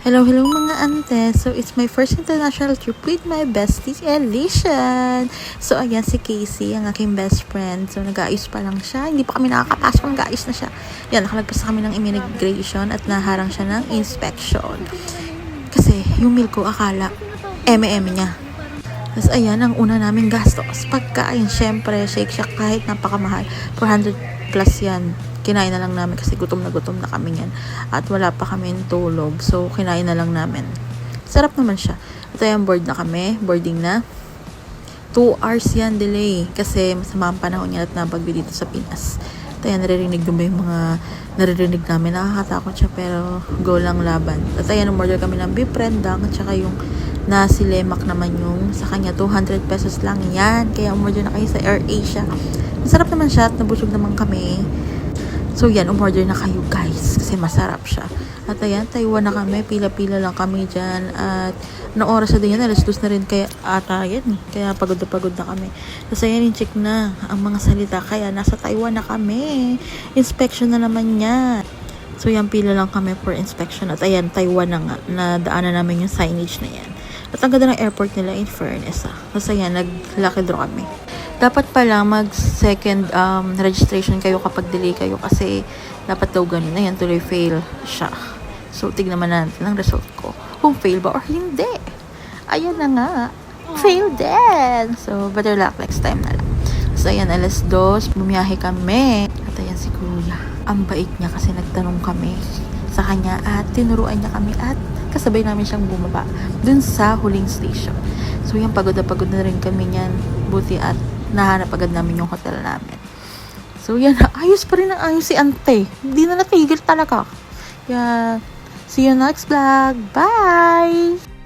Hello mga ante. So, it's my first international trip with my bestie, Elishan. So, ayan si Casey, ang aking best friend. So, nag-aayos pa lang siya. Hindi pa kami nakakapasok, nag-aayos na siya. Yan, nakalagpas na kami ng immigration at naharang siya ng inspection. Kasi, yung meal ko, akala, eme-eme niya. Tapos, ayan, ang una naming gastos. Pagkain, syempre, Shake Shack kahit napakamahal. 400 plus yan. Kinain na lang namin kasi gutom na kami yan. At wala pa kami tulog. So, kinain na lang namin. Sarap naman siya. Ito yung board na kami. Boarding na. 2 hours yan delay. Kasi masama ang panahon niya at nabagyo dito sa Pinas. Ito yan, naririnig mo yung mga naririnig namin. Nakakatakot siya pero go lang laban. At ayan, umorder kami ng beef rendang at saka yung nasi lemak naman yung sa kanya 200 pesos lang yan. Kaya umorder na kayo sa AirAsia. Masarap naman siya at nabusog naman kami. So yan, umorder na kayo guys kasi masarap siya. At ayan, Taiwan na kami, pila-pila lang kami dyan. At noong oras na din yan, alas 2 na rin kaya ata yan. Kaya pagod na kami. Tapos ayan, in-check na ang mga salita. Kaya nasa Taiwan na kami. Inspection na naman yan. So yan, pila lang kami for inspection. At ayan, Taiwan na nga. Nadaanan namin yung signage na yan. At ang ganda ng airport nila, in fairness. Tapos ayan, nag-lucky draw kami. Dapat pala mag-second registration kayo kapag delay kayo kasi dapat daw ganun na yan, tuloy fail siya. So, tignan natin ang result ko. Kung fail ba or hindi. Ayan na nga. Fail din. So, better luck next time na lang. So, ayan, alas 2, bumiyahe kami. At ayan si Kuya. Ang bait niya kasi nagtanong kami sa kanya at tinuruan niya kami at kasabay namin siyang bumaba dun sa huling station. So, yan, pagod na rin kami niyan. Buti at nahanap agad namin yung hotel namin. So, yan. Ayos pa rin ang ayos si ante. Hindi na natigil talaga. Yeah. See you next vlog. Bye!